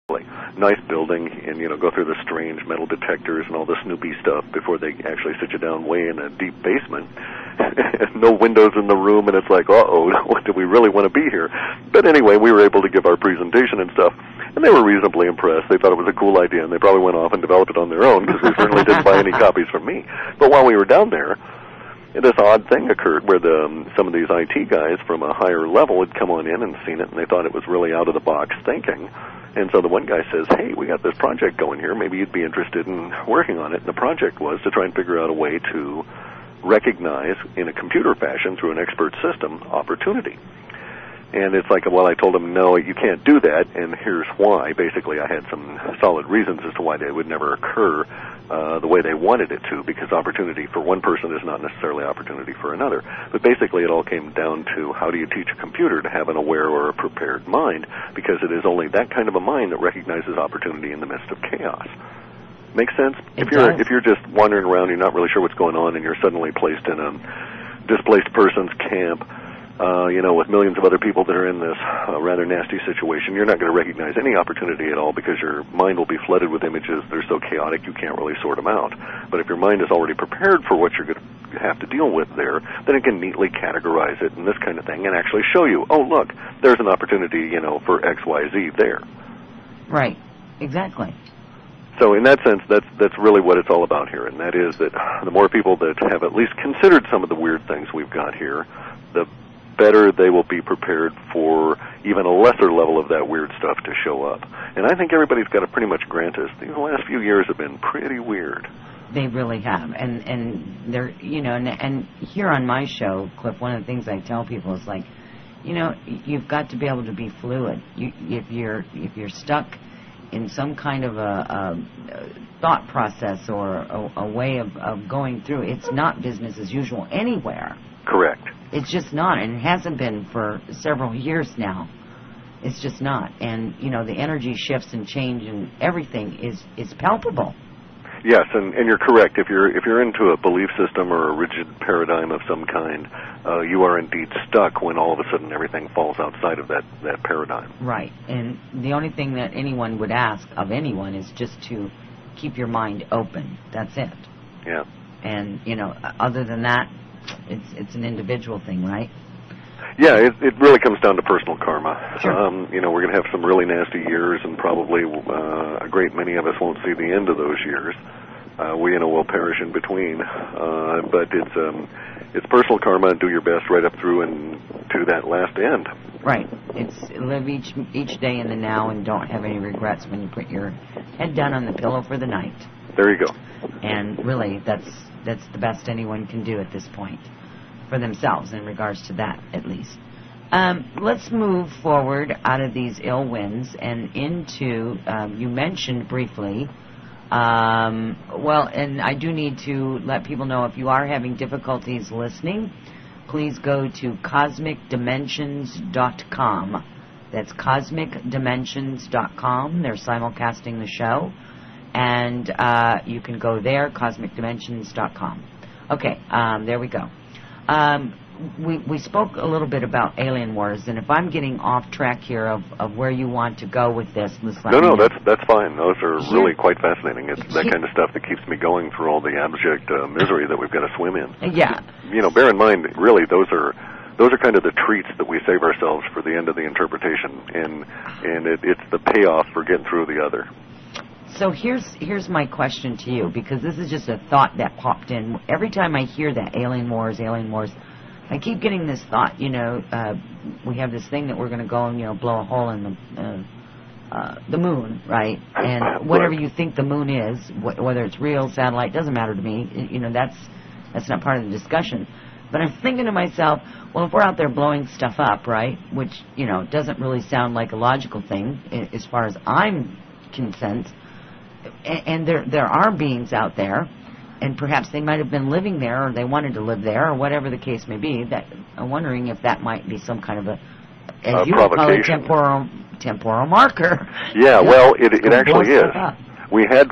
nice building, and go through the strange metal detectors and all the Snoopy stuff before they actually sit you down way in a deep basement. No windows in the room, and it's like, uh-oh, do we really want to be here? But anyway, we were able to give our presentation and stuff, and they were reasonably impressed. They thought it was a cool idea, and they probably went off and developed it on their own, because they certainly didn't buy any copies from me. But while we were down there, this odd thing occurred where some of these IT guys from a higher level had come on in and seen it, and they thought it was really out-of-the-box thinking. And so the one guy says, hey, we got this project going here. Maybe you'd be interested in working on it. And the project was to try and figure out a way to recognize, in a computer fashion, through an expert system, opportunity. And it's like, well, I told him, no, you can't do that, and here's why. Basically, I had some solid reasons as to why they would never occur the way they wanted it to, because opportunity for one person is not necessarily opportunity for another. But basically, it all came down to how do you teach a computer to have an aware or a prepared mind, because it is only that kind of a mind that recognizes opportunity in the midst of chaos. Make sense? If you're just wandering around, you're not really sure what's going on, and you're suddenly placed in a displaced person's camp, with millions of other people that are in this rather nasty situation, you're not going to recognize any opportunity at all, because your mind will be flooded with images. They're so chaotic you can't really sort them out. But if your mind is already prepared for what you're going to have to deal with there, then it can neatly categorize it and this kind of thing and actually show you, oh, look, there's an opportunity, for X, Y, Z there. Right. Exactly. So in that sense, that's really what it's all about here, and that is that the more people that have at least considered some of the weird things we've got here, the better they will be prepared for even a lesser level of that weird stuff to show up. And I think everybody's got to pretty much grant us. The last few years have been pretty weird. They really have, and they're and here on my show, Clif, one of the things I tell people is like, you've got to be able to be fluid. If you're stuck in some kind of a thought process or a way of going through, it's not business as usual anywhere. Correct. It's just not, and it hasn't been for several years now. It's just not. And, the energy shifts and change and everything is palpable. Yes, and you're correct. If you're into a belief system or a rigid paradigm of some kind, you are indeed stuck when all of a sudden everything falls outside of that paradigm. Right. And the only thing that anyone would ask of anyone is just to keep your mind open. That's it. Yeah. And, other than that, it's an individual thing, right? Yeah, it really comes down to personal karma. Sure. We're going to have some really nasty years, and probably a great many of us won't see the end of those years. We'll perish in between. But it's personal karma, and do your best right up through and to that last end. Right. It's live each day in the now, and don't have any regrets when you put your head down on the pillow for the night. There you go. And really, that's the best anyone can do at this point for themselves in regards to that, at least. Let's move forward out of these ill winds and into, you mentioned briefly, and I do need to let people know, if you are having difficulties listening, please go to cosmicdimensions.com. That's cosmicdimensions.com. They're simulcasting the show. And you can go there, cosmicdimensions.com. Okay, there we go. We spoke a little bit about alien wars, and if I'm getting off track here of where you want to go with this, No, that's fine. Those are really quite fascinating. It's that kind of stuff that keeps me going through all the abject misery that we've got to swim in. Yeah. Bear in mind, really, those are kind of the treats that we save ourselves for the end of the interpretation, and it's the payoff for getting through the other. So here's my question to you, because this is just a thought that popped in. Every time I hear that alien wars, I keep getting this thought, we have this thing that we're going to go and, blow a hole in the moon, right? And whatever you think the moon is, whether it's real, satellite, doesn't matter to me. That's not part of the discussion. But I'm thinking to myself, well, if we're out there blowing stuff up, right, which, doesn't really sound like a logical thing as far as I'm concerned, and there are beings out there, and perhaps they might have been living there, or they wanted to live there, or whatever the case may be, that I'm wondering if that might be some kind of a, as you would call it, temporal marker. Yeah, well, it actually is. We had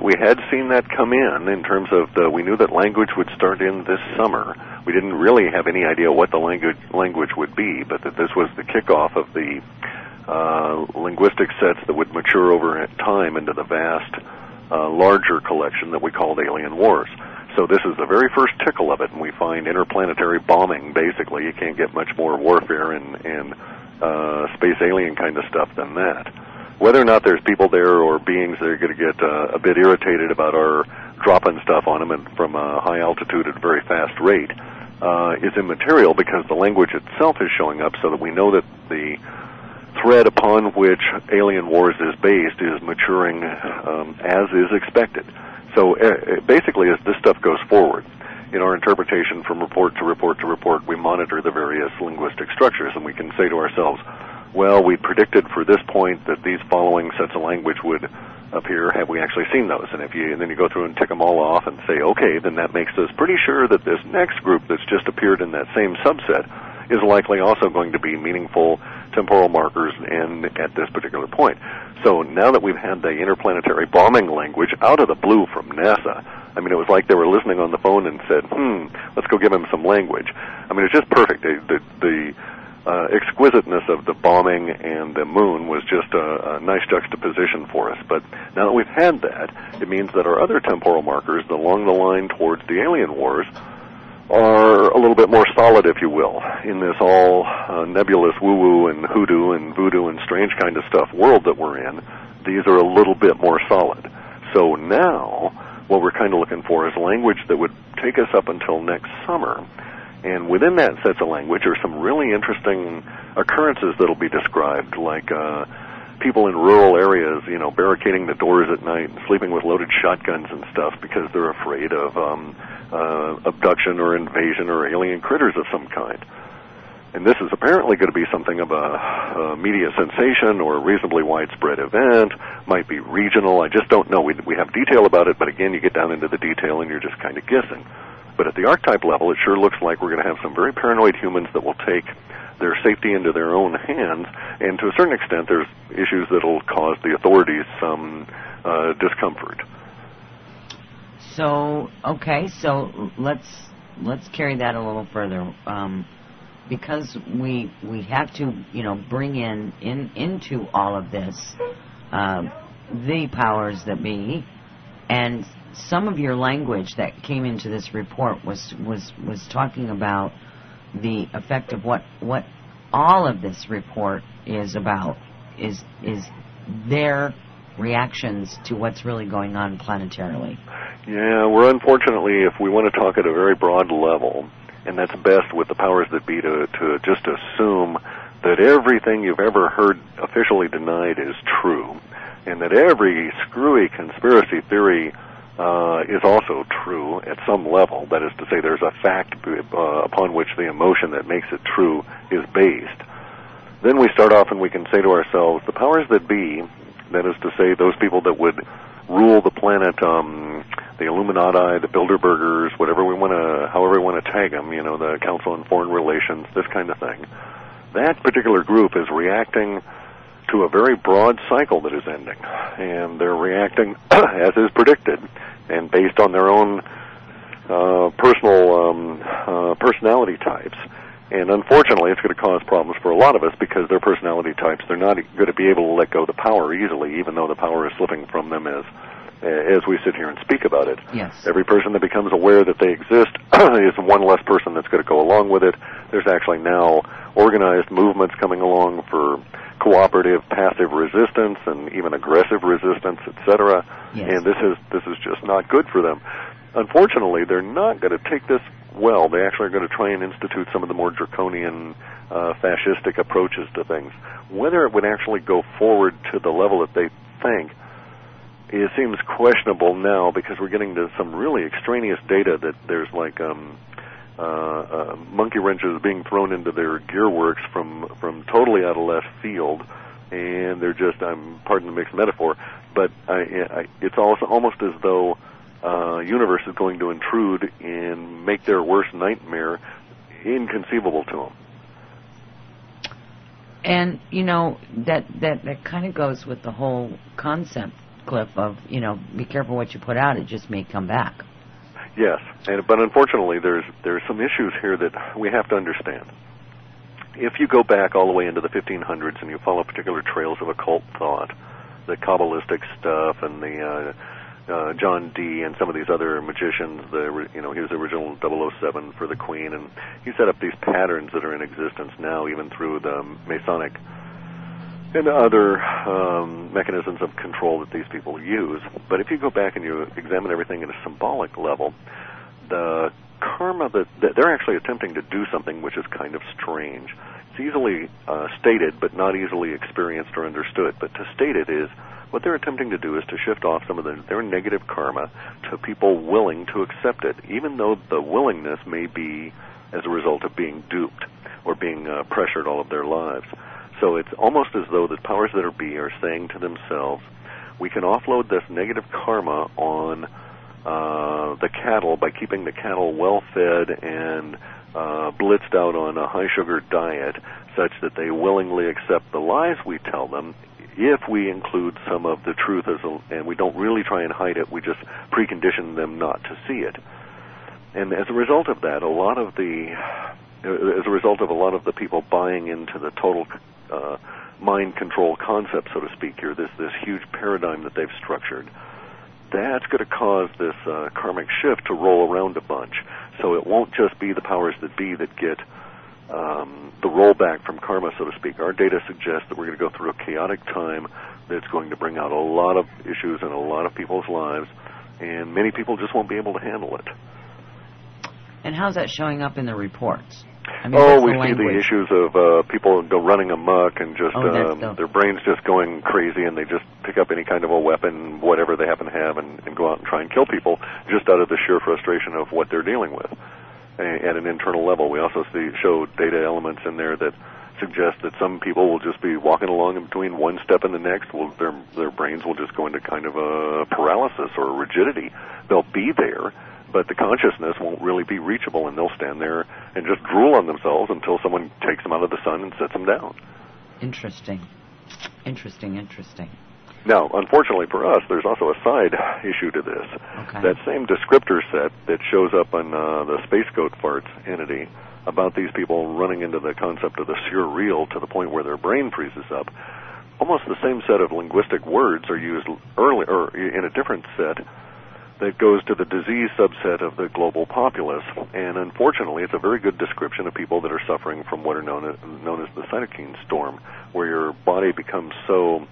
seen that come in terms of we knew that language would start in this summer. We didn't really have any idea what the language would be, but that this was the kickoff of the linguistic sets that would mature over time into the vast, larger collection that we called Alien Wars. So this is the very first tickle of it, and we find interplanetary bombing, basically. You can't get much more warfare and space alien kind of stuff than that. Whether or not there's people there or beings that are going to get a bit irritated about our dropping stuff on them and from a high altitude at a very fast rate is immaterial, because the language itself is showing up so that we know that the thread upon which Alien Wars is based is maturing as is expected. So basically, as this stuff goes forward, in our interpretation from report to report to report, we monitor the various linguistic structures, and we can say to ourselves, well, we predicted for this point that these following sets of language would appear. Have we actually seen those? And then you go through and tick them all off and say, okay, then that makes us pretty sure that this next group that's just appeared in that same subset is likely also going to be meaningful temporal markers and at this particular point. So now that we've had the interplanetary bombing language out of the blue from NASA, I mean, it was like they were listening on the phone and said, let's go give them some language. I mean, it's just perfect. The exquisiteness of the bombing and the moon was just a nice juxtaposition for us. But now that we've had that, it means that our other temporal markers along the line towards the Alien Wars are a little bit more solid, if you will, in this all nebulous woo-woo and hoodoo and voodoo and strange kind of stuff world that we're in. These are a little bit more solid. So now what we're kind of looking for is language that would take us up until next summer. And within that sets of language are some really interesting occurrences that will be described, like people in rural areas, barricading the doors at night and sleeping with loaded shotguns and stuff because they're afraid of abduction or invasion or alien critters of some kind. And this is apparently going to be something of a media sensation or a reasonably widespread event, might be regional. I just don't know. We have detail about it, but again, you get down into the detail and you're just kind of guessing. But at the archetype level, it sure looks like we're going to have some very paranoid humans that will take their safety into their own hands, and to a certain extent, there's issues that will cause the authorities some discomfort. So, okay, so let's carry that a little further, because we have to, bring into all of this the powers that be, and some of your language that came into this report was talking about the effect of what all of this report is about is their reactions to what's really going on planetarily. Yeah, we're unfortunately, if we want to talk at a very broad level, and that's best with the powers that be to just assume that everything you've ever heard officially denied is true, and that every screwy conspiracy theory is also true at some level. That is to say, there's a fact upon which the emotion that makes it true is based. Then we start off and we can say to ourselves, the powers that be, that is to say, those people that would rule the planet, the Illuminati, the Bilderbergers, however we want to tag them, the Council on Foreign Relations, this kind of thing. That particular group is reacting to a very broad cycle that is ending, and they're reacting as is predicted and based on their own personality types. And unfortunately, it's going to cause problems for a lot of us because their personality types, they're not going to be able to let go of the power easily, even though the power is slipping from them as we sit here and speak about it. Yes. Every person that becomes aware that they exist is one less person that's going to go along with it. There's actually now organized movements coming along for cooperative passive resistance and even aggressive resistance, etc. Yes. And this is just not good for them. Unfortunately, they're not going to take this well. They actually are going to try and institute some of the more draconian fascistic approaches to things. Whether it would actually go forward to the level that they think, it seems questionable now, because we're getting to some really extraneous data that there's like monkey wrenches being thrown into their gearworks from totally out of left field, and they're just, pardon the mixed metaphor, but it's also almost as though universe is going to intrude and make their worst nightmare inconceivable to them. And that kind of goes with the whole concept, Clif, of be careful what you put out; it just may come back. Yes, but unfortunately, there's some issues here that we have to understand. if you go back all the way into the 1500s and you follow particular trails of occult thought, the Kabbalistic stuff and the John Dee and some of these other magicians, he was the original 007 for the Queen, and he set up these patterns that are in existence now, even through the Masonic and other mechanisms of control that these people use. But if you go back and you examine everything at a symbolic level, the karma that they're actually attempting to do something which is kind of strange. It's easily stated, but not easily experienced or understood. But to state it is, what they're attempting to do is to shift off some of their negative karma to people willing to accept it, even though the willingness may be as a result of being duped or being pressured all of their lives. So it's almost as though the powers that be are saying to themselves, we can offload this negative karma on the cattle by keeping the cattle well-fed and blitzed out on a high-sugar diet such that they willingly accept the lies we tell them if we include some of the truth and we don't really try and hide it, we just precondition them not to see it. And as a result of that, a lot of the people buying into the total mind control concept, so to speak here, this huge paradigm that they've structured, that's going to cause this karmic shift to roll around a bunch. So it won't just be the powers that be that get the rollback from karma, so to speak. Our data suggests that we're going to go through a chaotic time that's going to bring out a lot of issues in a lot of people's lives, and many people just won't be able to handle it. And how's that showing up in the reports? I mean, we see the issues of people go running amok and just their brains just going crazy, and they just pick up any kind of a weapon, whatever they happen to have, and go out and try and kill people just out of the sheer frustration of what they're dealing with. At an internal level, we also show data elements in there that suggest that some people will just be walking along in between one step and the next. Their brains will just go into kind of a paralysis or a rigidity. They'll be there, but the consciousness won't really be reachable, and they'll stand there and just drool on themselves until someone takes them out of the sun and sets them down. Interesting. Now, unfortunately for us, there's also a side issue to this. Okay. That same descriptor set that shows up on the Space Goat Farts entity about these people running into the concept of the surreal to the point where their brain freezes up, almost the same set of linguistic words are used earlier in a different set that goes to the disease subset of the global populace. And unfortunately, it's a very good description of people that are suffering from what are known as the cytokine storm, where your body becomes so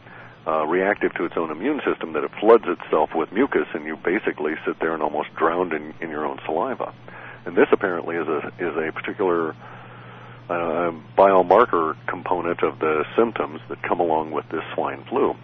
reactive to its own immune system that it floods itself with mucus, and you basically sit there and almost drowned in your own saliva. And this apparently is a particular biomarker component of the symptoms that come along with this swine flu.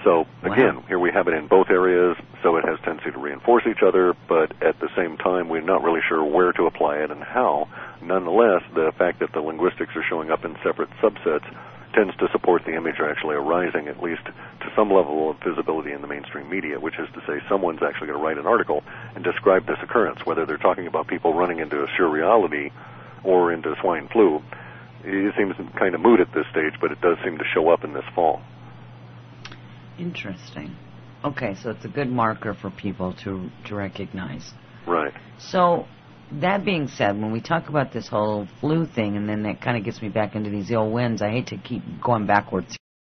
So, again, Here we have it in both areas, so it has tendency to reinforce each other, but at the same time, we're not really sure where to apply it and how. Nonetheless, the fact that the linguistics are showing up in separate subsets tends to support the image actually arising, at least to some level of visibility in the mainstream media, which is to say someone's actually going to write an article and describe this occurrence, whether they're talking about people running into a surreality or into swine flu. It seems kind of moot at this stage, but it does seem to show up in this fall. Interesting. Okay, so it's a good marker for people to recognize. Right. So, that being said, when we talk about this whole flu thing, and then that kind of gets me back into these ill winds, I hate to keep going backwards